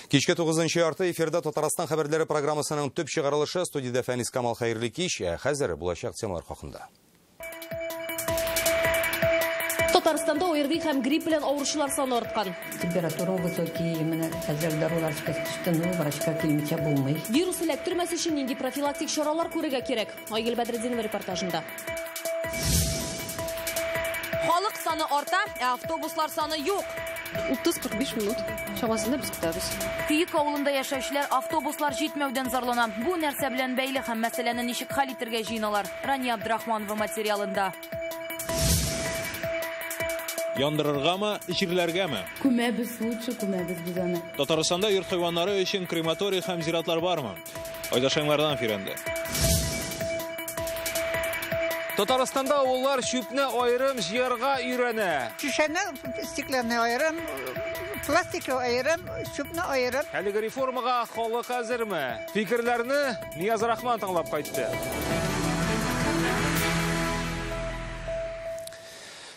Кичке 9-нчы ярты эфирда Татарстан хәбәрләре программасының төп чыгарылышы студияда Фәнис Камал хәерле кич, хәзер булачак темалар хакында. Татарстанда ОРВИ һәм грипп белән авыручылар саны арткан. Температура высокий, менә хәзер даруларга төштене, врачка килмичә булмый. Вирус эләктермәс өчен нинди профилактик чаралар күрергә кирәк? Айгөл Бәдретдинова репортажында. Халык саны арта, автобуслар саны юк. 30-45 минут чамасында без көтәбез. Күйік авылында яшәүчеләр автобуслар җитмәүдән зарлана. Бу нәрсә белән бәйле һәм мәсьәләне ничек хәл итәргә җыеналар? Рания Абдрахманова материалында. Яндырыргамы, ичирләргәме? Күмәбез лучше, күмәбез без аны. Татарстанда йорт хайваннары өчен крематорий һәм зиратлар бармы? Айдашаңлардан фирәнде. Татарстанда улар шүпне айрым җыярга өйрәнә. Шишәне стеклянны айрым, пластик айрым, шүпне айрым. Әлеге реформага халык әзерме? Фикерләрне Нияз Рахман тыңлап кайтты.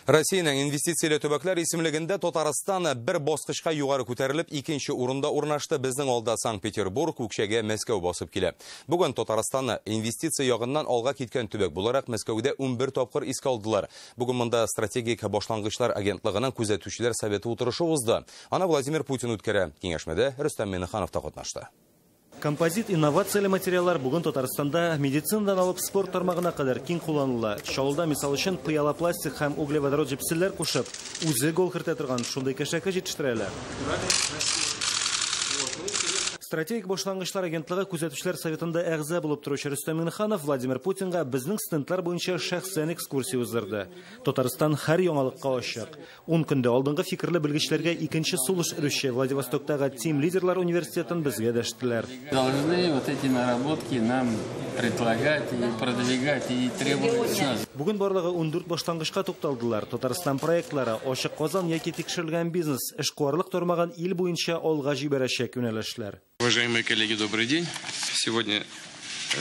Россиянең инвестицияле төбәкләр исемлегендә Татарстан бер баскычка югары күтәрелеп, икенче урында урнашты. Безнең алда Санкт-Петербург, Күкчәгә Мәскәү басып килә. Бүген Татарстанны инвестиция ягыннан алга киткән төбәк буларак Мәскәүдә 11 тапкыр искә алдылар. Бүген монда стратегик башлангычлар агентлыгының күзәтүчеләр советы утырышы узды. Аны Владимир Путин үткәрә. Киңәшмәдә Рөстәм Миңнеханов та катнашты. Композит инновациялы материаллар бүген Татарстанда медицинадан алып спорт тармагына кадәр киң кулланыла. Чалда мисал өчен пыялопластик һәм углеводород җепселәр кушып, үзе гол кертә торган шундый кәшәкә җитештерәләр. Стратегик башлангычлар агентлыгы күзәтүчеләр советында әгъза булып торучы Рөстәм Миңнеханов Владимир Путинга безнең стендлар буенча шәхсән экскурсия уздырды. Татарстан һәр яңалыкка ачык. 10 көндә алдынгы фикерле белгечләргә икенче сулыш өрүче Владивостоктагы Тим Лидерлар университетын безгә дәштеләр. Должны вот эти наработки нам предлагать и продвигать и требовать нас. Бүген барлыгы 14 башлангычка тукталдылар. Татарстан проектлары ачык Казан яки тикшерелгән бизнес, эшкуарлык тормаган ил буенча алга җибәрәчәк юнәлешләр. Уважаемые коллеги, добрый день. Сегодня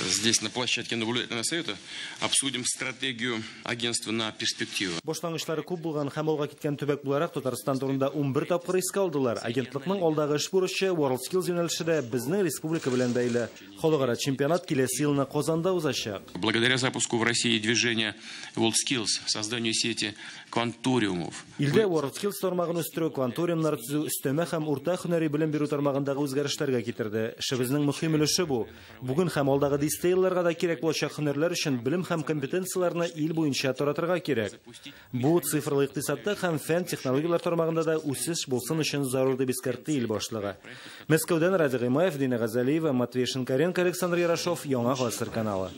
здесь на площадке наблюдательного совета обсудим стратегию агентства на перспективу. Башлангычлары күп булган һәм алга киткән төбәк буларак Татарстан турында 11 тапкыр искә алдылар. Агентлыкның алдагы эш бурычы WorldSkills юнәлешендә безнең республика белән бәйле. Халыкара чемпионат киләсе елны Казанда узачак. Благодаря запуску в России движения WorldSkills, созданию сети кванториумов. Илдә WorldSkills тармагын үстерү, кванториумнар төзү, өстәмә һәм урта һөнәри белем бирү тармагындагы үзгәрешләргә китерде. Эшебезнең мөһим өлеше бу. Бүген һәм алдагы дистейларга да кирәк булачак һөнәрләр өчен белем һәм компетенцияларны ил буенча таратырга кирәк. Бу цифрлы икътисадта һәм фән технологиялар тармагында да үсеш булсын өчен зарур дип искәртте ил башлыгы. Мәскәүдән Радик Гыймаев, Дина Газалиева, Матвей Шинкаренко, Александр Ярошов, Яңа Гасыр каналы.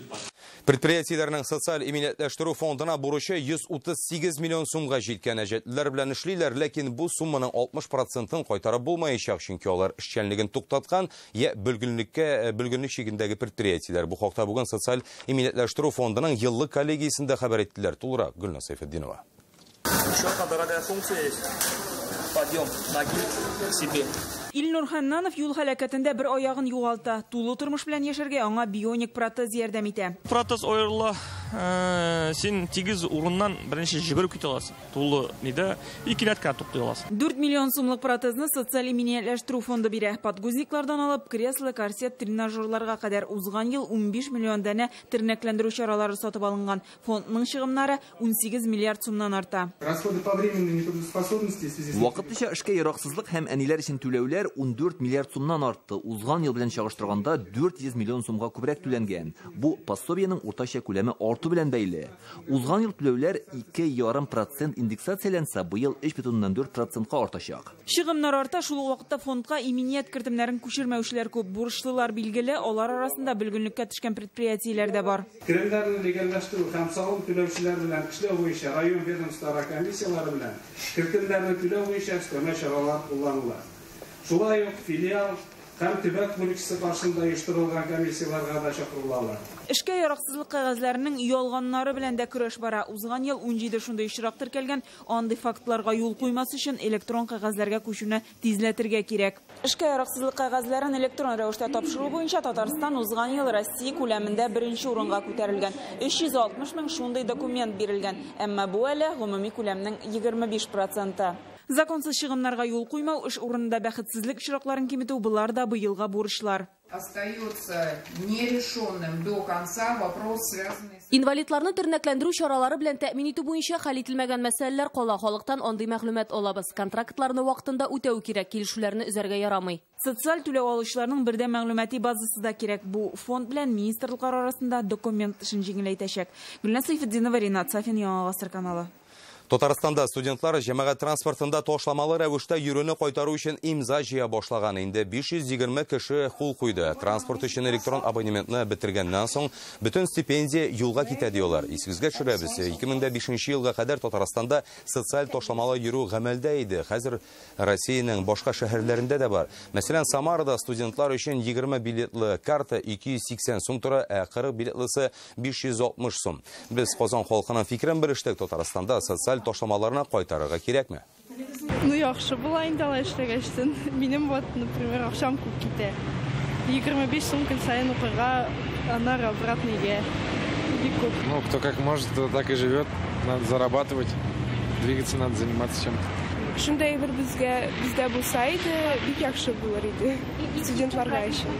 Предприятиеләрнең социаль иминиятләштерү фондына бурычы 138 миллион сумга җиткән. Әҗәтләр белән эшлиләр, ләкин бу сумманың 60%-ын кайтарып булмаячак, чөнки алар эшчәнлеген туктаткан я бөлгенлек чигендәге предприятиеләр. Бу хакта бүген социаль иминиятләштерү фондының еллык коллегиясендә хәбәр иттеләр. Тулырак Гөлнар Сайфетдинова. Илнур Ханнанов юл һәлакәтендә бер аягын югалта. Тулы тормыш белән яшәргә аңа бионик протез ярдәм итә. Протез ойырла, син 8 урыннан беренче җибәрү китә аласың. Тулы нидә 2 рәткә туктый аласың. 4 миллион сумлык протезны социаль иминиятләштерү фонды бирә. Подгузниклардан алып кресло, корсет, тренажерларга кадәр узган ел 15 миллион дәнә тернәкләндерү чаралары сатып алынган. Фондның чыгымнары 18 миллиард сумнан арта. Расходы по временной нетрудоспособности в связи с Вакытлыча эшкә яраксызлык һәм әниләр өчен түләүләр 14 миллиард сумнан артты. Узган ел белән чагыштырганда 400 миллион сумга күбрәк түләнгән. Бу пособиянең уртача күләме арту белән бәйле. Узган ел түләүләр 2,5% индексацияләнсә, бу ел 3,4%-ка артачак. Чыгымнар арта, шул ук вакытта фондка иминiyet кертемнәрен күчермәүчеләр күп. Бурычлылар билгеле, алар арасында белгенлеккә төшкән предприятиеләр дә бар. Керемнәрне легаллаштыру һәм салым түләүчеләр белән эшләү буенча район ведомстволары комиссиялары белән керемнәрне түләү буенча өстәмә чаралар кулланыла. Шулай ук филиал һәм төбәк бүлекчесе каршында оештырылган комиссияларга да чакырылалар. Эшкә яраксызлык кәгазьләренең ялганнары белән дә көрәш бара. Узган ел 17 шундый очрак теркәлгән, андый фактларга юл куймас өчен электрон кәгазьләргә күчүне тизләтергә кирәк. Эшкә яраксызлык кәгазьләрен электрон рәвештә тапшыру буенча Татарстан узган ел Россия күләмендә беренче урынга күтәрелгән. 360 мең шундый документ бирелгән. Әмма бу әле гомуми күләмнең 25%. Законсыз чыгымнарга юл куймау, эш урынында бәхетсезлек очракларын киметү булар да быелга бурычлар. Остается нерешенным до конца вопрос, связанный с... Инвалидларны тернәкләндерү чаралары белән тәэмин итү буенча хәл ителмәгән мәсьәләләр кала, халыктан андый мәгълүмат алабыз. Контрактларны вакытында үтәү кирәк, килешүләрне үзәргә ярамый. Социаль түләү алучыларның бердә мәгълүмати базасы да кирәк. Бу фонд белән министрлыклар арасында документ эшен җиңеләйтәчәк. Гөлназ Сайфетдинова, Ринат Сафин, Яңа Гасыр каналы. Татарстанда студентлар җәмәгать транспортында ташламалы рәвештә йөрүне кайтару өчен имза җыя башлаган. Инде 520 кеше кул куйды. Транспорт өчен электрон абонементны бетергәннән соң бөтен стипендия юлга китә диyorlar. Исегезгә төшерәбез. 2005 елга кадәр Татарстанда социаль ташламалы йөрү гамәлдә иде. Хәзер Россиянең башка шәһәрләрендә дә бар. Мәсәлән, Самарада студентлар өчен 20 билетлы карта 280 сум тора, 40 билетлысы 560 сум. Без Казан халкының фикерен белештек. Татарстанда социаль ташламаларына кайтарырга кирәкме? Ну, яхшы була инде алай эшләгәчтен. Минем вот, например, акчам күп китә. 25 сум көн сайын укырга, аннары обратныйга. Ну, кто как может, так и живет. Надо зарабатывать, двигаться надо, заниматься чем-то. Шундай бер бездә булса иде, бик яхшы булыр иде. Студентларга өчен.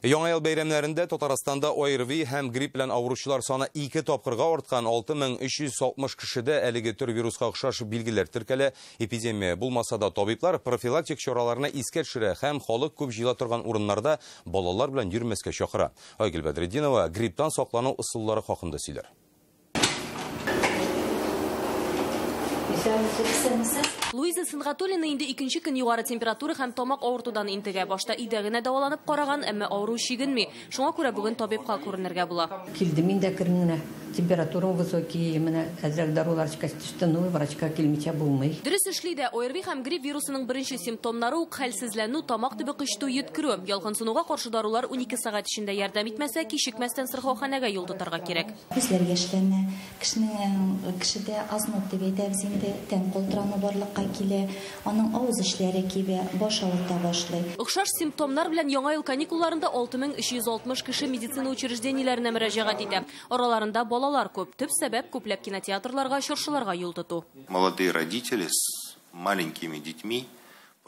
Яңа ел бәйрәмнәрендә Татарстанда ОРВИ һәм грипп белән авыручылар саны 2 тапкырга арткан. 6360 кешедә әлеге төр вируска охшаш билгеләр теркәлә. Эпидемия булмаса да табиблар профилактик чараларны искә төшерә һәм халык күп җыела торган урыннарда балалар белән йөрмәскә чакыра. Айгөл Бәдретдинова грипптан саклану ысуллары хакында сөйләр. Луиза Сынгатуллина инде 2нче көн югары температура һәм тамак авыртудан интегә. Башта өйдә генә дәваланып караган, әмма авыру чигенми. Шуңа күрә бүген табибка күренергә була. Килдем инде кирменә. Температура высокий, менә хәзер даруларчка төште, но врачка килмичә булмый. Дөрес эшли дә, ОРВИ һәм грипп вирусының беренче симптомнары ук хәлсезләнү, тамак төбе кычту, йөткерү. Ялгансынуга каршы дарулар 12 сәгать эчендә ярдәм итмәсә, кичекмәстән сырхауханәгә юл тотарга кирәк. Күзләр яшьләнә, кешедә азнот дип әйтәбез инде, тән калтыраны барлыкка килә, аның авыз эшләре кибә, баш авырта башлый. Охшаш симптомнар белән яңа ел каникулларында 6360 кеше медицина учреждениеләренә мөрәҗәгать итә. Араларында балалар күп. Төп сәбәп күпләп кинотеатрларга, чыршыларга юл тоту. Молодые родители с маленькими детьми.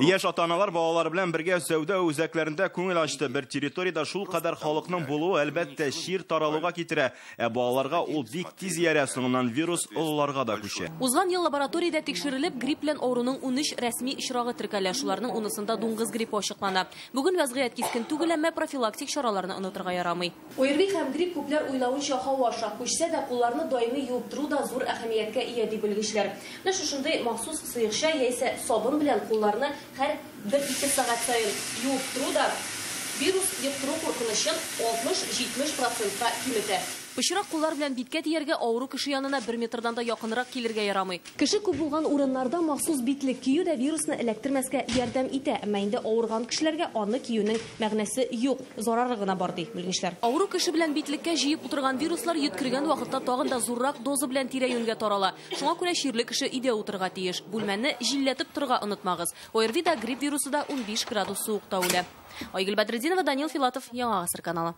Яшь ата-аналар балалар белән бергә сәүдә үзәкләрендә күңел ачты. Бер территориядә шул кадәр халыкның булуы әлбәттә чир таралуга китерә. Балаларга ул бик тиз ярә, соңыннан вирус олыларга да күчә. Узган ел лабораториядә тикшерелеп, грипп белән ауруның 13 рәсми очрагы теркәлә. Шуларның 10сында дуңгыз гриппы ачыклана. Бүген вазгыять кискен түгел, әмма профилактик чараларны онытырга ярамый. ОРВИ һәм грипп күпләр уйлавынча һава аша күчсә дә, кулларны даими юып тору да зур әһәмияткә ия дип белгечләр. Менә шушындый махсус сыйыкча яисә сабын белән кулларны һәр 1-2 сәгать сайын юып тору да вирус йоктыру куркынычын 60-70%-ка киметә. Пычрак куллар белән биткә тияргә, авыру кеше янына 1 метрдан да якынрак килергә ярамый. Кеше күп булган урыннарда махсус битлек кию дә вирусны эләктермәскә ярдәм итә, әмма инде авырган кешеләргә аны киюнең мәгънәсе юк, зарары гына бар ди белгечләр. Авыру кеше белән битлеккә җыеп утырган вируслар йөткергән вакытта тагын да зуррак доза белән тирә-юньгә тарала. Шуңа күрә чирле кеше өйдә утырырга тиеш. Бүлмәне җилләтеп торырга онытмагыз. ОРВИ да грипп вирусы да 15 градус суыкта үлә. Айгөл Бәдретдинова, Данил Филатов, Яңа Гасыр каналы.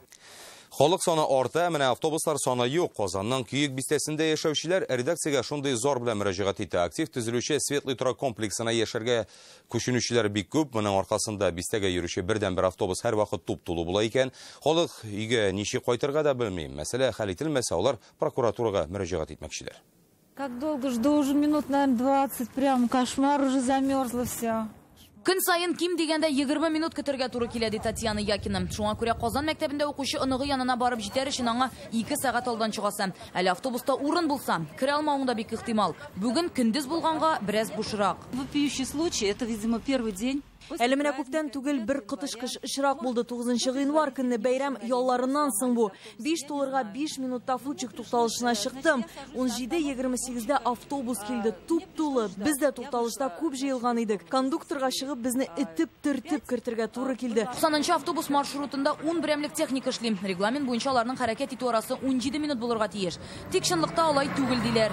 Халык саны арта, менә автобуслар саны юк. Казанның Күйек бистәсендә яшәүчеләр редакциягә шундый зор белән мөрәҗәгать итә. Актив төзелүче Светлый торак комплексына яшәргә күченүчеләр бик күп. Моның аркасында бистәгә йөрүче бердән-бер автобус һәр вакыт туп-тулы була икән. Халык өйгә ничек кайтырга да белми. Мәсьәлә хәл ителмәсә, алар прокуратурага мөрәҗәгать итмәкчеләр. Как долго жду, уже минут, наверное, 20, прям кошмар, уже замерзло все. Көн сайын ким дигәндә 20 минут көтәргә туры килә ди Татьяна Якина. Шуңа күрә Казан мәктәбендә укучы оныгы янына барып җитәр өчен аңа 2 сәгать алдан чыгасы. Әле автобуста урын булса, керә алмавың да бик ихтимал. Бүген көндез булганга бераз бушрак. Вопиющий случай, это, видимо, первый день. Әле менә күптән түгел бер кытышкыш очрак булды. 9 гыйнвар көнне бәйрәм ялларыннан соң бу. 5 тулырга 5 минутта фучик тукталышына чыктым. 17:28-дә автобус килде, туп-тулы. Без дә тукталышта күп җыелган идек. Кондукторга чыгып безне итеп-төртеп кертергә туры килде. 90-нчы автобус маршрутында 10 берәмлек техника эшли. Регламент буенча аларның хәрәкәт итү арасы 17 минут булырга тиеш. Тик чынлыкта алай түгел диләр.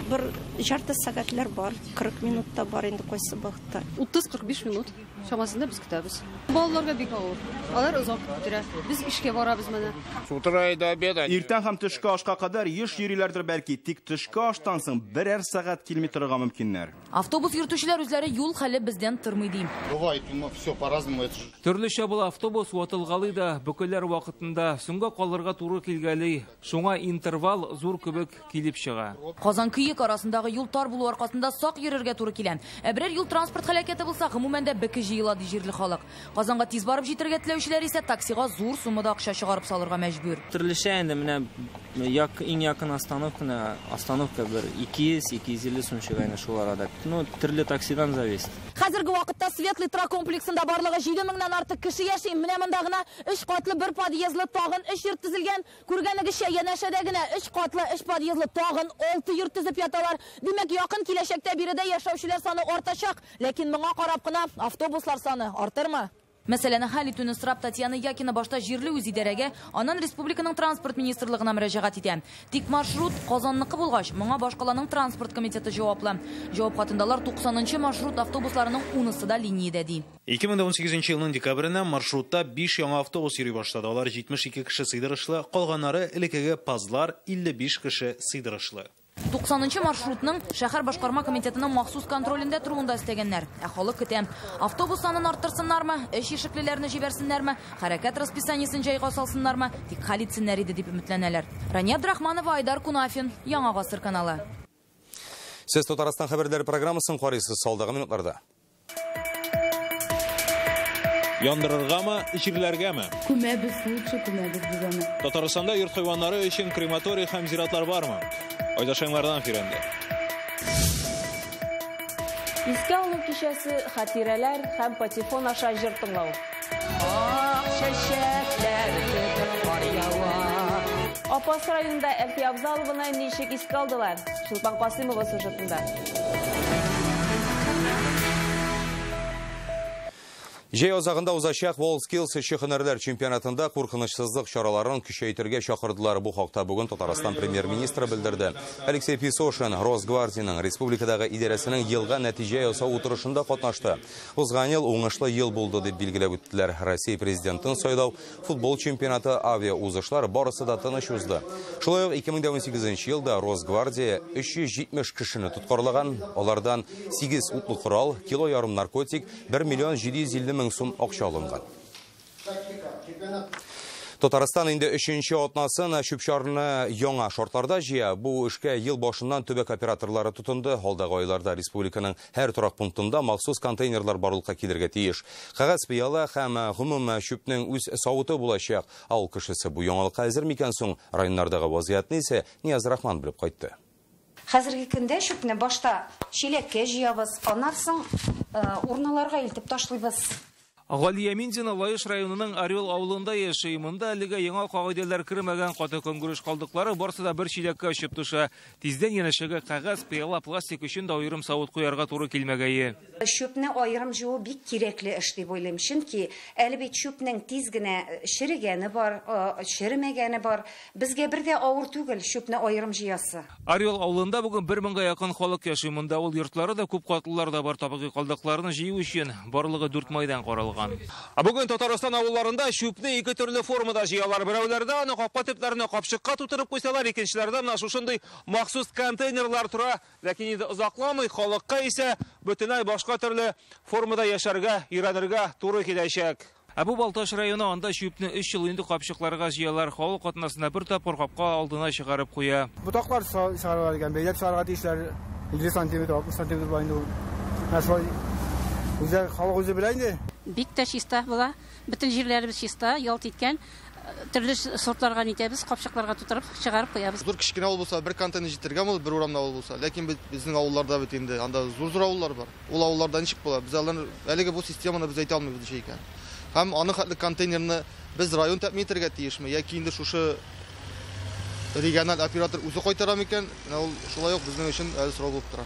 Бер жарты сәгатьләр бар, 40 минутта бар инде кайсы вакытта. 30-45 минут. шамасында біз күтәбіз. Балаларға бик ауыр. Алар ұзақ күттерә. Біз ішке барабыз менә. С утра и до обеда. Иртән һәм төшке ашка кадәр еш йөриләрдер бәлки, тик төшке аштан соң берәр сәгать килми торырга мөмкиннәр. Автобус йөртүчеләр үзләре юл хәле бездән тормый ди. Бывает, все по-разному. Төрлечә була автобус ватылгалы да бөкеләр вакытында соңга калырга туры килгәли. Шуңа интервал зур кебек килеп чыга. Казан Кыек арасындагы юл тар булу аркасында сак йөрергә туры килә. Берәр юл транспорт һәлакәте булса, гомумән дә беке җыела ди җирле халык. Казанга тиз барып җитәргә теләүчеләр исә таксига зур суммада акча чыгарып салырга мәҗбүр. Төрлечә инде менә иң якын остановка бер 200-250 сум чыгайны шул арада. Төрле таксидан зависит. Хәзерге вакытта Светлый Тра комплексында барлыгы 7000-нән артык кеше яши. Менә монда гына 3 катлы бер подъездлы тагын 3 йорт төзелгән. Күргәнегезчә янәшәдә генә 3 катлы 3 подъездлы тагын 6 йорт төзеп яталар. Димәк, якын киләчәктә биредә яшәүчеләр саны артачак, ләкин моңа карап кына автобуслар саны артырмы? Мәсьәләне хәл итүне сорап Татьяна Якина башта җирле үзидарәгә, аннан республиканың транспорт министрлыгына мөрәҗәгать итә. Тик маршрут Казанныкы булгач, моңа башкаланың транспорт комитеты җаваплы. Җавап хатындалар 90-нчы маршрут автобусларының 10-сы да линиядә ди. 2018 елның декабренә маршрутта 5 яңа автобус йөри башлады. Алар 72 кеше сыйдырышлы, калганнары элекеге Пазлар 55 кеше сыйдырышлы. 90-нчы маршрутның шәһәр башкарма комитетының махсус контролендә торуында истәгәннәр. Халык көтә. Автобус санын арттырсыннармы, эш ишеклеләрне җибәрсеннәрме, хәрәкәт расписаниесен җайга салсыннармы, тик хәл итсеннәр иде дип өметләнәләр. Рания Абдрахманова, Айдар Кунафин, Яңа гасыр каналы. Сез Татарстан хәбәрләре программасын карыйсыз салдагы минутларда. Яндырыргамы, җирләргәме? Күмәбез, лучше күмәбез дигән. Татарстанда йорт хайваннары өчен крематорий һәм зиратлар бармы? Айдашаңлардан фиренде. Искә алу кичәсе, хатирәләр һәм патефон аша җыр тыңлау. Чәчәкләр көтеп кар ява. Апас районында Әлфия Абзалованы ничек искә алдылар? Шулпан Касымова сюжетында. Җәй азагында узачак WorldSkills эшче һөнәрләр чемпионатында куркынычсызлык чараларын көчәйтергә чакырдылар. Бу хакта бүген Татарстан премьер-министры белдерде. Алексей Песошин Росгвардияның республикадагы идарәсенең елга нәтиҗә ясау утырышында катнашты. Узган ел уңышлы ел булды дип билгеләп үттеләр. Россия президентын сайлау, футбол чемпионаты, авиа узышлар барысы да тыныч узды. Шулай ук 2018 елда Росгвардия 370 кешене тоткарлаган, алардан 8 утлы корал, кило ярым наркотик, 1 миллион 750 мең сум акча алынган. Татарстан инде 3-нче атнасын чүп-чарны яңа шартларда җыя. Бу эшкә ел башыннан төбәк операторлары тотынды. Алдагы айларда республиканың һәр торак пунктында махсус контейнерлар барлыкка килергә тиеш. Кагаз пыяла һәм гомум чүпнең үз савыты булачак. Авыл кешесе бу яңалыкка әзер микән соң? Районнардагы вазиятны исә Нияз Рахман белеп кайтты. Хәзерге көндә чүпне башта чиләккә җыябыз, аннан соң урналарга илтеп ташлыйбыз. Галия Миндина Лаеш районының Орел авылында яши. Монда әлегә яңа кагыйдәләр кермәгән каты көңгүреш калдыклары барсы да бер чиләккә очып төшә. Тиздән янәшәгә кагаз, пыяла, пластик өчен дә аерым савыт куярга туры килмәгәе. Чүпне аерым җыю бик кирәкле эш дип уйлыйм. Чөнки әле бит чүпнең тиз генә черегәне бар, черемәгәне бар. Безгә бер дә авыр түгел чүпне аерым җыясы. Орел авылында бүген 1000-га якын халык яши. Монда ул йортлары да күп катлылар да бар. Табигый калдыкларны җыю өчен барлыгы 4 майдан каралган. Бүген Татарстан авылларында чүпне ике төрле формада җыялар. Берәүләрдә аны капка төпләренә капчыкка тутырып куйсалар, икенчеләрдә менә шушындый махсус контейнерлар тора. Ләкин инде озакламый халыкка исә бөтенләй башка төрле формада яшәргә, өйрәнергә туры киләчәк. Бу Балташ районы анда чүпне 3 ел инде капчыкларга җыялар. Халык катнасына бер тапкыр капка алдына чыгарып куя. Ботаклар чыгаралар икән, бәйләп чыгарга тиешләр 50 см, 60 см буенда. Үзе халык үзе белә инде. Бик тә чиста була. Бөтен җирләребез чиста, ялт иткән. Төрле сортларга нитәбез, капчыкларга тутырып чыгарып куябыз. Зур кичкенә авыл булса, бер контейнер җитергән булыр, бер урамда авыл булса. Ләкин безнең авылларда бит инде анда зур авыллар бар. Ул авылларда ничек була? Без аларны әлегә бу системаны без әйтә алмыйбыз ди икән. Һәм аны хәтле контейнерны без район тәэмин итәргә тиешме, яки инде шушы региональ оператор үзе кайтара микән? Ул шулай ук безнең өчен әле сорау булып тора.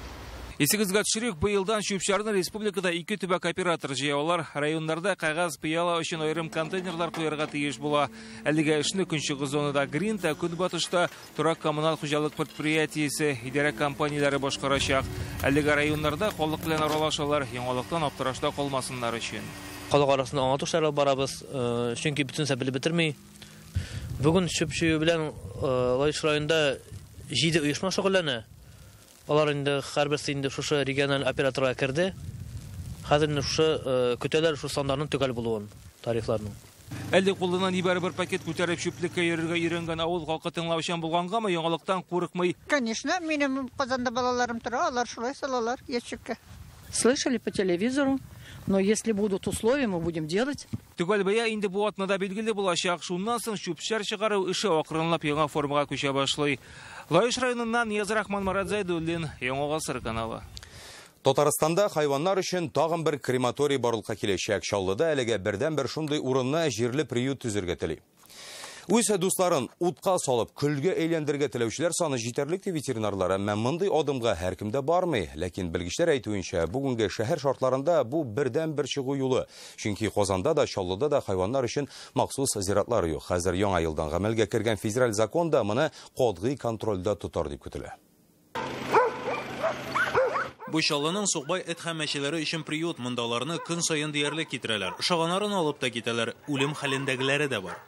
Есігізге түшірек, бұйылдан шөпшардың республикада 2 түбәк оператор жиялар. Районларда қағаз пияла үшін айрым контейнерлар қойырға тиеш бола. Әліге ішіні күншіғыз зонада Гринта, күнбатышта Тұрак коммунал құжалық предприятиесі, идара компаниялары башқарашақ. Әліге районларда қолық білен аралашалар, еңалықтан аптырашта қолмасынлар үшін. Қолық арасында аңату шарал барабыз, çünkü bütün сәбілі бітірмей. Бүгін шөпші білен Лайыш районда жиді ұйышма шоғыланы. Алар инде һәрберсе инде шушы региональ операторга кирде. Хәзер инде шушы көтәләр шу сандарның төгәл булуын тарихларның. Әлде кулынан ибәр бер пакет күтәреп чүплеккә йөрергә өйрәнгән авыл халкы тыңлаучан булгангамы яңалыктан курыкмый? Конечно, минем Казанда балаларым тора, алар шулай салалар ящикка. Слышали по телевизору, но если будут условия, мы будем делать. Түгел бая инде бу атнада билгеле булачак. Шуннан соң чүпчәр чыгару эше акрынлап яңа формага күчә башлый. Лайыш районынан Язрахман Марадзайдуллин, Яңа Гасыр каналы. Татарстанда хайваннар үшін тағын бір крематорий барлыққа келешек. Шаллыда әлеге бірден-бір шундай урынна жерлі приют түзергә тели. Үз дусларын утқа салып, күлге әйләндергә теләүчеләр саны җитәрлек ди ветеринарлары. Мен мондый адымга һәркемдә бармый, ләкин белгечләр әйтүенчә, бүгенге шәһәр шартларында бу бердән-бер чыгу юлы. Чөнки Казанда да, Чаллыда да хайваннар өчен махсус зиратлар юк. Хәзер яңа елдан гамәлгә кергән федераль законда моны катгый контрольдә тотар дип көтелә. Бу Чаллының Сугбай эт хәмәчеләре өчен приют, мондаларны көн сайын диярлек китерәләр. Шаганарын алып та китәләр, үлем хәлендәгеләре дә бар.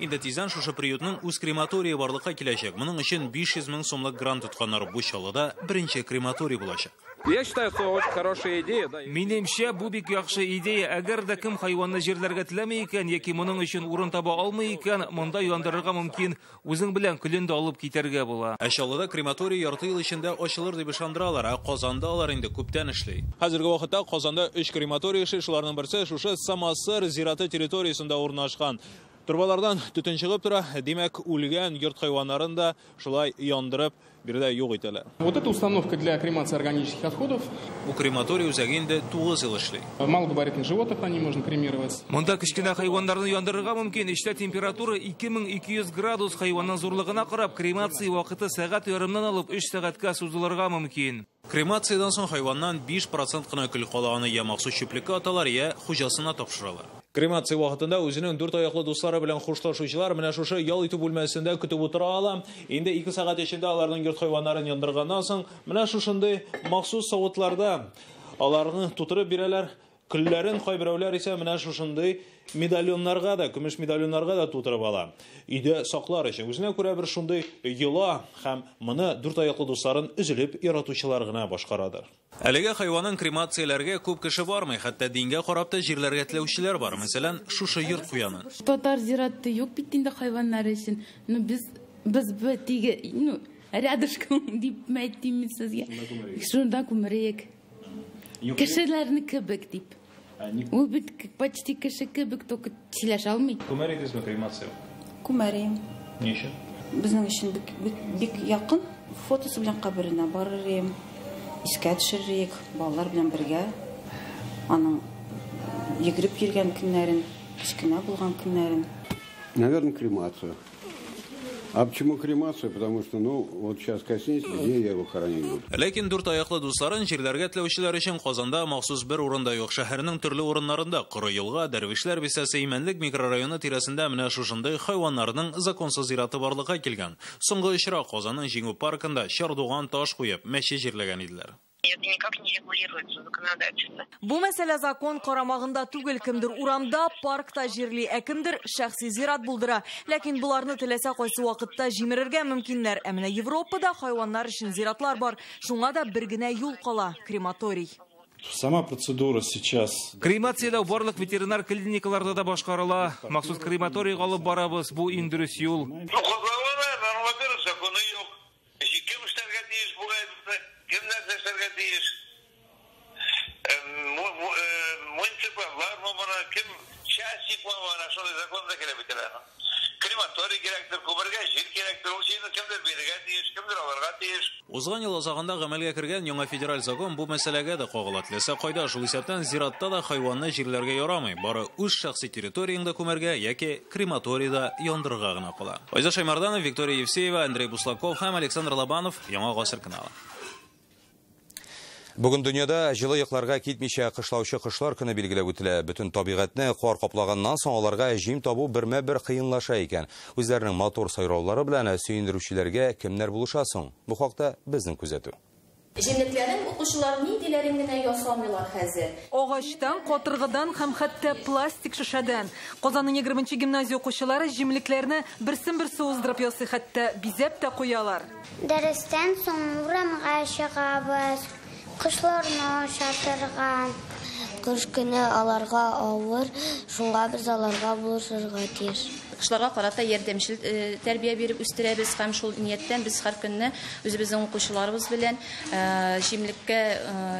Инде тиздән шушы приютның үз крематории барлыкка киләчәк. Моның өчен 500 000 сумлык грант тотканнар. Бу Чаллыда беренче крематорий булачак. Я считаю, что очень хорошая идея. Минемчә, бу бик яхшы идея. Әгәр дә кем хайванны җирләргә теләмәй икән, яки моның өчен урын таба алмый икән, монда яндырырга мөмкин, үзең белән көлен дә алып китәргә була. Чаллыда крематорий ярты ел эчендә ачылыр дип ышандыралар, ә Казанда алар инде күптән эшли. Хәзерге вакытта Казанда 3 крематорий эшли, шуларның берсе шушы Самасыр зираты территориясендә урнашкан. Турбалардан төтен чыгып тора, димәк, үлгән йорт хайваннарын да шулай яндырып бирдә юк итәләр. Вот эта установка для кремации органических отходов. У крематорий үзәге инде 9 ел эшли. Малогабаритных животных они можно кремировать. Монда кечкенә хайваннарны яндырырга мөмкин. Эштә температура 2200 градус, хайванның зурлыгына карап, кремация вакыты сәгать ярымнан алып 3 сәгатькә сузылырга мөмкин. Кремациядан соң хайваннан 5% кына көл калаганы я махсус чүплеккә аталар, я хуҗасына тапшыралар. Кремация вакытында үзенең 4 аяклы дуслары белән хушлашучылар менә шушы ял итү бүлмәсендә көтеп утыра ала. Инде 2 сәгать эчендә аларның йорт хайваннарын яндырганнан соң менә шушындый махсус савытларда аларны тутырып бирәләр. Көлләрен кайберәүләр исә менә шушындый медальоннарга да, көмеш медальоннарга да тутырып ала. Өйдә саклар өчен үзенә күрә бер шундый йола һәм моны 4 аяклы дусларын үзелеп яратучылар гына башкарадыр. Әлегә хайванның кремацияләргә күп кеше бармый, хәтта дингә карап та җирләргә теләүчеләр бар. Мәсәлән, шушы йорт куяны. Татар зираты юк бит инде хайваннар өчен. Без тиге, рядышком дип әйтәм сезгә. Шунда күмәрек. Кешеләрне кебек дип. Ул бит почти кеше кебек, только сөйләшә алмый. Күмәрегезме кремация? Күмәрем. Ничә? Безнең өчен бик якын. Фотосы белән каберенә барырым. Искә төшерик, балалар белән бергә. Аның йөгереп йөргән көннәрен, кечкенә булган көннәрен. Наверное, кремация. А почему кремация? Потому что, вот сейчас коснись, где я его хоронить буду. Ләкин 4 аяклы дусларын җирләргә теләүчеләр өчен Казанда махсус бер урында юк. Шәһәрнең төрле урыннарында Коры елга, Дәрвишләр бистәсе Имәнлек микрорайоны тирәсендә менә шушындый хайваннарның законсыз зираты барлыкка килгән. Соңгы очрак Казанның Җиңү паркында чардуган таш куеп мәче җирләгән иделәр. Это никак не регулируется законодательно. Бу мәсьәлә закон карамагында түгел, кемдер урамда, паркта җирли, ә кемдер шәхси зират булдыра. Ләкин буларны теләсә кайсы вакытта җимерергә мөмкиннәр. Ә менә Европада хайваннар өчен зиратлар бар. Шуңа да бер генә юл кала — крематорий. Сама процедура сейчас. Кремациядә барлык ветеринар клиникаларда да башкарыла. Махсус крематорий алып барабыз, бу иң дөрес юл. Крематорий керектер, күмергә җир керектер, ул җирне кемдер бирергә тиеш, кемдер алырга тиеш. Узган ел азагында гамәлгә кергән яңа федераль закон бу мәсьәләгә дә кагыла. Теләсә кайда шул исәптән зиратта да хайванны җирләргә ярамый. Бары үз шәхси территорияңда күмәргә яки крематорийда яндырырга гына кала. Айза Шаймарданов, Виктория Евсеева, Андрей Буслаков һәм Александр Лобанов, Яңа гасыр каналы. Бүген дөньяда җылы якларга китмичә кышлаучы кышлар көне билгеләп үтелә. Бөтен табигатьне кар каплаганнан соң аларга җим табу бермә-бер кыенлаша икән. Үзләренең мотор сайраулары белән сөендерүчеләргә кемнәр булыша соң? Бу хакта безнең күзәтү. Җемлекләрнең укучылар ни диләрен генә ясамыйлар хәзер. Агачтан, катыргыдан һәм хәтта пластик шешәдән. Казанның 20-нче гимназия укучылары җимлекләрне берсен-берсе уздырып ясый, хәтта бизәп тә куялар. Дәрестән соң урамга чыгабыз. Кышларны шатырган. Кыш көне аларга авыр, шуңа без аларга булышырга тиеш. Кышларга карата ярдәмчел тәрбия биреп үстерәбез һәм шул нияттән без һәр көнне үзебезнең укучыларыбыз белән җимлеккә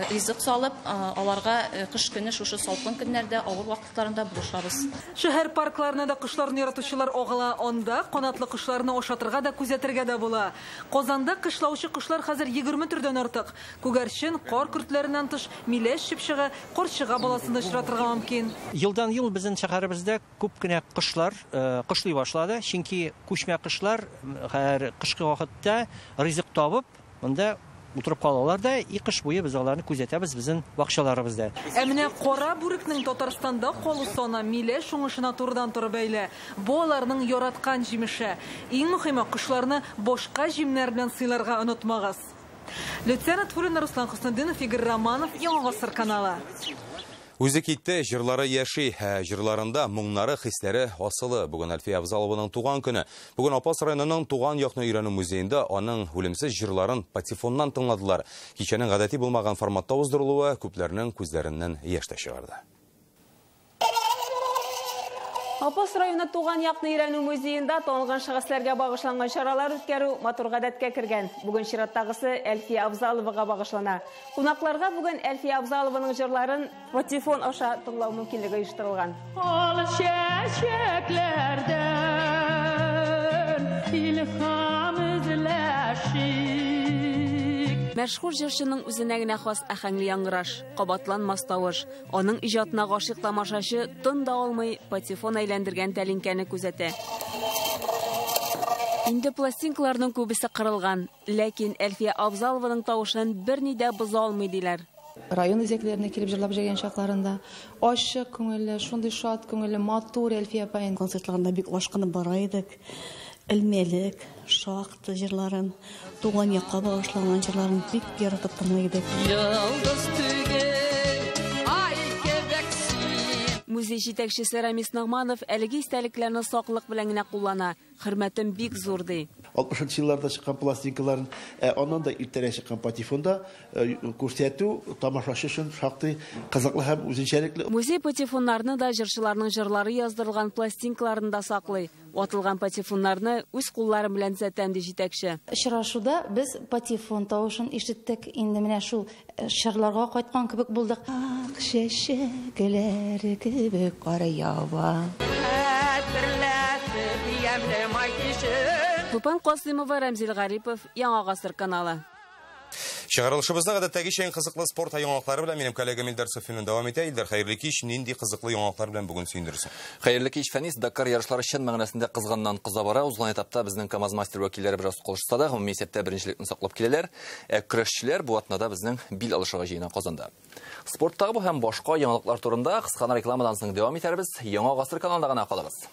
ризык салып, аларга кыш көне шушы салкын көннәрдә авыр вакытларында булышабыз. Шәһәр паркларында да кышларны яратучылар агыла, анда канатлы кышларны ашатырга да күзәтергә дә була. Казанда кышлаучы кышлар хәзер 20 төрдән артык. Күгәрчен, кар көртләреннән тыш, миләш чыпчыгы, карчыга баласын да очратырга мөмкин. Елдан-ел безнең шәһәребездә күп кенә кышлар кышлый башлады, чөнки күчмә кышлар һәр кышкы вакытта ризык табып, монда утырып калалар да, и кыш буе без аларны күзәтәбез безнең бакчаларыбызда. Менә кара бүрекнең Татарстанда калу саны миләш уңышына турыдан-туры бәйле. Бу аларның яраткан җимеше. Иң мөһиме кышларны башка җимнәр белән сыйларга онытмагыз. Лейтенант Фурин Руслан Хөснетдинов, Игорь Романов, Яңа гасыр каналы. Үзе китте, җырлары яши, җырларында моңнары, хисләре асылы. Бүген Әлфия Абзалованың туган көне. Бүген Апас районының туган якны өйрәнү музеенда аның үлемсез җырларын патефоннан тыңладылар. Кичәнең гадәти булмаган форматта уздырылуы күпләрнең күзләреннән яшь та чыгарды. Апас районы туган якны өйрәнү музеенда танылган шәхесләргә багышланган чаралар үткәрү матур гадәткә кергән. Бүген чираттагысы Әлфия Абзаловага багышлана. Кунакларга бүген Әлфия Абзалованың җырларын патефон аша тыңлау мөмкинлеге оештырылган. Ал чәчәкләрдән илһам эзләшик. Мәшһүр җырчының үзенә генә хас әһәңле яңгыраш, кабатланмас тавыш. Аның иҗатына гашыйк тамашачы тын да алмый патефон әйләндергән тәлинкәне күзәтә. Инде пластинкаларның күбесе кырылган, ләкин Әлфия Абзалованың тавышын берни дә боза алмый диләр. Район үзәкләренә килеп җырлап җөргән чакларында ачык күңелле, шундый шат күңелле, матур Әлфия апайның концертларында бик ашкынып бара идек. Элмәлек, шакты җырларын, туган якка багышланган җырларын бик яратып тыңлый идек. Музей җитәкчесе Рамис Нагманов әлеге истәлекләрне саклык белән генә куллана. Хөрмәтем бик зур ди. 60-нчы елларда чыккан пластинкаларын, аннан да иртәрәк чыккан патефонда күрсәтү тамашачы өчен шактый кызыклы һәм үзенчәлекле. Музей патефоннарны да җырчыларның җырлары яздырылган пластинкаларында саклый. Ватылган патефоннарны үз куллары белән төзәтәм ди җитәкче. Очрашуда без патефон тавышын ишеттек. Инде менә шул шырларга кайткан кебек булдык. Ак чәчәкләр кебек кара ява. Тупан Касымова, Рамзил Гарипов, Яңа гасыр каналы. Чыгарылышыбызда гадәттәгечә иң кызыклы спорт яңалыклары белән минем коллегам Илдар Софинин дәвам итә. Илдар, хәерле кич, нинди кызыклы яңалыклар белән бүген сөендерсең? Хәерле кич, Фәнис. Дакар ярышлары чын мәгънәсендә кызганнан кыза бара. Узган этапта безнең КамАЗ мастер вәкилләре бераз кылышса да, гомуми исәптә беренчелекне саклап киләләр. Көрәшчеләр бу атнада безнең бил алышыга җыена Казанда. Спорттагы бу һәм башка яңалыклар турында кыскана рекламадан соң дәвам итәрбез. Яңа гасыр каналында гына калыгыз.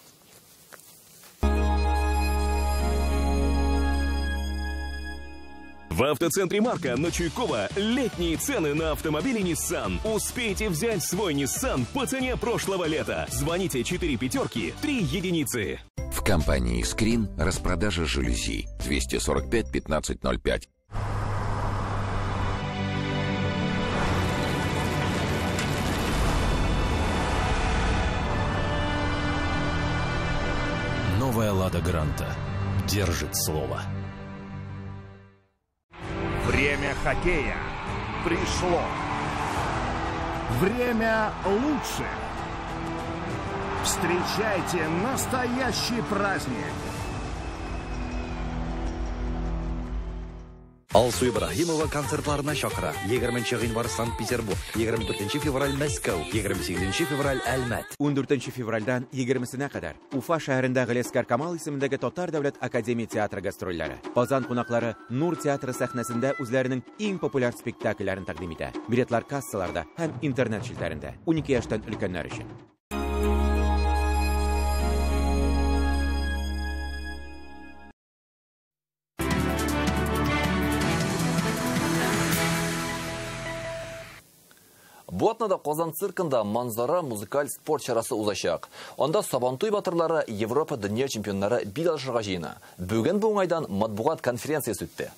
В автоцентре Марка на Чуйкова летние цены на автомобили Nissan. Успейте взять свой Nissan по цене прошлого лета. Звоните 4 пятерки, 3 единицы. В компании Screen распродажа жалюзи 245 1505. Новая Лада Гранта держит слово. Время хоккея пришло. Время лучших. Встречайте настоящий праздник. Алсу Ибрахимова концертларына шақыра. 20 ғинвар Санкт-Петербург, 24 февраль Мәскәү, 28 февраль Әлмәт. 14 февральдан 20-сіне қадар Уфа шәһәрендә Галескар Камал исемендәге Татар дәүләт академия театры гастрольләре. Казан кунаклары Нур театры сәхнәсендә үзләренең иң популяр спектакльләрен тәкъдим итә. Билетлар кассаларда һәм интернет челтәрендә. 12 яшьтән өлкәннәр өчен. Бу атнада Казан циркында манзара музыкаль спорт чарасы узачак. Анда Сабантуй батырлары Европа дөнья чемпионнары бил алышырга җыена. Бүген бу уңайдан матбугат конференциясе үтте.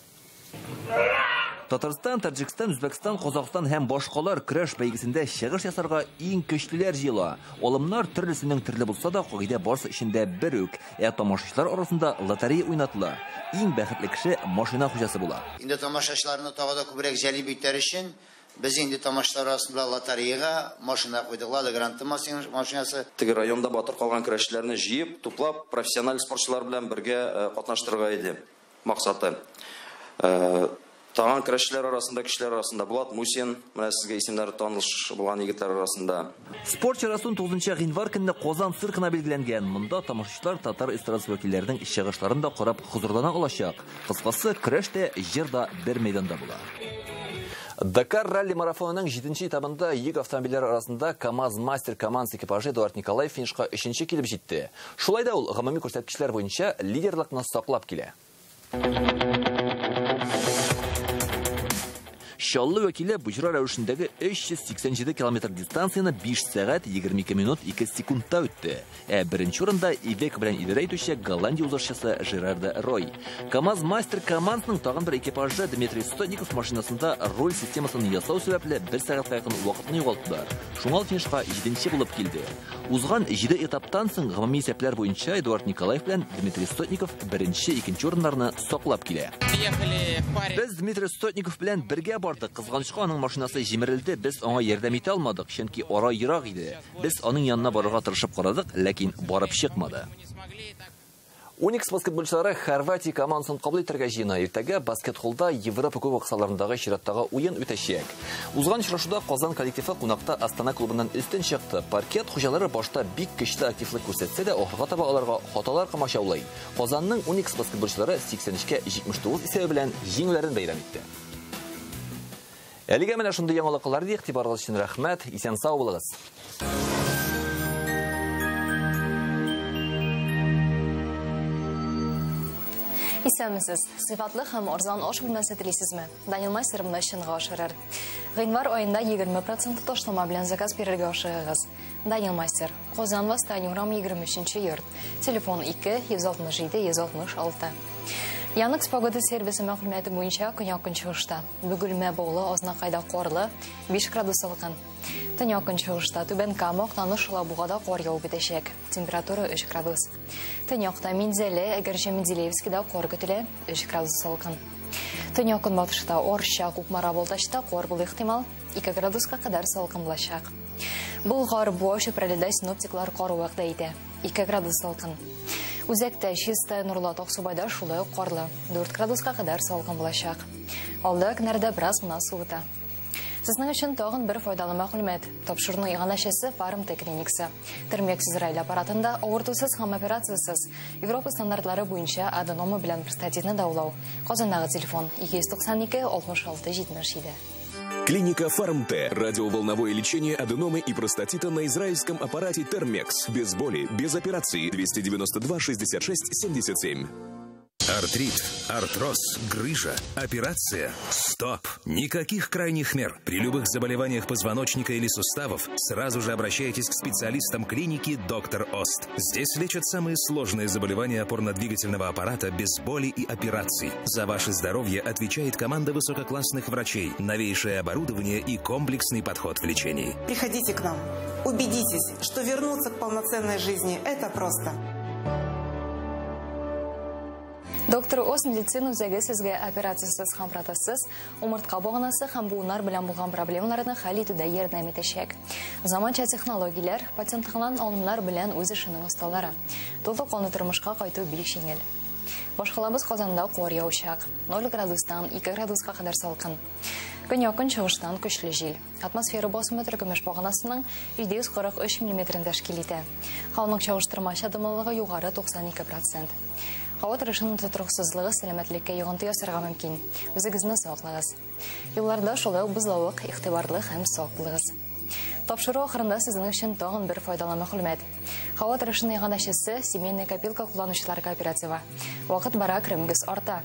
Татарстан, Таджикстан, Үзбәкстан, Казакстан һәм башкалар көрәш бәйгесендә чыгыш ясарга иң көчлеләр җыела. Алымнар төрлесенең төрле булса да, кагыйдә барысы эчендә бер үк. Тамашачылар арасында лотерея уйнатыла. Иң бәхетле кеше машина хуҗасы була. Инде тамашачыларны тагы да күбрәк җәлеп итәр өчен biz инде тамашачылар арасында лотереяга машина куйдык, Лада Гранта машинасы. Теге районда батыр калган көрәшчеләрне җыеп, туплап, профессиональ спортчылар белән бергә катнаштырырга иде максаты. Тагын көрәшчеләр арасында, кешеләр арасында Булат Мусин, менә сезгә исемнәре таныш булган егетләр арасында. Спорт чарасын 9 гыйнвар көнне Казан циркына билгеләнгән. Монда тамашачылар татар эстрадасы вәкилләренең чыгышларын да карап хузурлана алачак. Кыскасы, көрәш тә, җыр да бер мәйданда була. Дакар ралли-марафонының 7-нче этабында йөк автомобильләре арасында КамАЗ Мастер команд экипажы Эдуард Николаев финишка 3-нче килеп җитте. Шулай да ул гомуми күрсәткечләр буенча лидерлыкны саклап килә. Чаллы вәкиле буҗра рәвешендәге 387 километр дистанцияны 5 сәгать 22 минут 2 секундта үтте. Беренче урында Ивек белән идарә итүче Голландия узышчысы Жерарда Рой. КамАЗ Мастер командасының тагын бер экипажы Дмитрий Стотников машинасында роль системасын ясау сәбәпле 1 сәгатькә якын вакытны югалттылар. Шуңа финишка 7-нче булып килде. Узган 7 этаптан соң гомуми исәпләр буенча Эдуард Николаев белән Дмитрий Стотников 1-2 урыннарны саклап килә. Без Дмитрий Стотников белән бергә бардык. Кызганычка аның машинасы җимерелде, без аңа ярдәм итә алмадык, чөнки ара ерак иде. Без аның янына барырга тырышып карадык, ләкин барып чыкмады. Уникс баскетболчылары Хорватия командасын кабул итәргә җыена. Иртәгә баскетболда Европа кубок кысаларындагы чираттагы уен үтәчәк. Узган очрашуда Казан коллективы кунакта Астана клубыннан өстен чыкты. Паркет хуҗалары башта бик көчле активлык күрсәтсә дә, ахырга таба аларга хаталар камачаулый. Казанның Уникс баскетболчылары 83-кә 79 исәбе белән җиңүләрен бәйрәм итте. Әлегә менә шундый яңалыклар ди, игътибарыгыз өчен рәхмәт. Исән сау булыгыз. Исәнмесез. Сыйфатлы һәм арзан аш бүлмәсе телисезме? Данил Майстер моны чынга ашырыр. Гыйнвар аенда 20% ташлама белән заказ бирергә ашыгыгыз. Данил Майстер, Казан Восстание урамы 23-нче йорт. Телефон 2-167-166. Янык погода сервисы мәгълүматы буенча көньяк чыгышта. Бөгелмә баулы Азнакайда карлы 5 градус салкын. Төньяк чыгышта Түбән Кама, Актаныш, Лабугада кар явып итәчәк. Температура 3 градус. Төньякта Минзәле, Әгәрҗе Менделеевскида кар көтелә 3 градус салкын. Төньяк батышта Орша, Кукмара, Балтачта кар булу ихтимал 2 градуска кадәр салкын булачак. Болгар Бош Проледа синоптиклар кар вакыты әйтә 2 градус салкын. Үзәктә Чиста, Нурлат, Аксубайда шулай ук карлы 4 градуска кадәр салкын булачак. Алда көннәрдә бераз гына суыта. Сезнең өчен тагын бер файдалы мәгълүмат. Тапшыруның иганәчесе Фармтек клиникасы. Термекс Израиль аппаратында авыртусыз һәм операциясыз Европа стандартлары буенча аденома белән простатитны дәвалау. Казандагы телефон 292-66-77. Клиника Фармте. Радиоволновое лечение аденомы и простатита на израильском аппарате Термекс. Без боли, без операции. 292-66-77. Артрит, артроз, грыжа, операция. Стоп! Никаких крайних мер. При любых заболеваниях позвоночника или суставов сразу же обращайтесь к специалистам клиники «Доктор Ост». Здесь лечат самые сложные заболевания опорно-двигательного аппарата без боли и операций. За ваше здоровье отвечает команда высококлассных врачей, новейшее оборудование и комплексный подход в лечении. Приходите к нам. Убедитесь, что вернуться к полноценной жизни – это просто. Доктор Ос медицина үзәге сезгә операциясыз һәм протезсыз умыртка баганасы һәм буыннар белән булган проблемаларны хәл итүдә ярдәм итәчәк. Заманча технологияләр, пациентлыгынан алымнар белән үз эшенең осталары. Тулы каны тормышка кайту бик җиңел. Башкалабыз Казанда кар яучак. 0 градустан 2 градуска кадәр салкын. Көньяк чыгыштан көчле җил. Атмосфера басымы төркемеш баганасының 743 мм тәшкил итә. Һаваның чагыштырма чыдамлылыгы югары 92%. Һава торышының тотрыксызлыгы сәламәтлеккә йогынты ясарга мөмкин. Үзегезне саклаңыз. Юлларда шулай ук бузлавык, игътибарлы һәм сак булыгыз. Тапшыру ахырында сезнең өчен тагын бер файдалы мәгълүмат. Һава торышының ягънәчесе семейная копилка кулланучылар кооперативы. Вакыт бара, кремгез арта.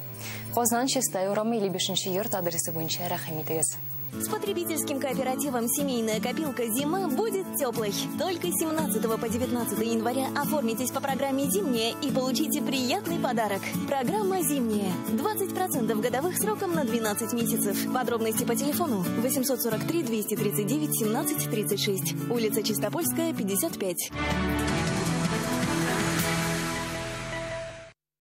Казан Чистая урамы 5-нче йорт адресы буенча рәхим итегез. С потребительским кооперативом «Семейная копилка зима» будет теплой. Только с 17 по 19 января оформитесь по программе «Зимняя» и получите приятный подарок. Программа «Зимняя». 20% годовых сроком на 12 месяцев. Подробности по телефону 843 239 17 36. Улица Чистопольская, 55.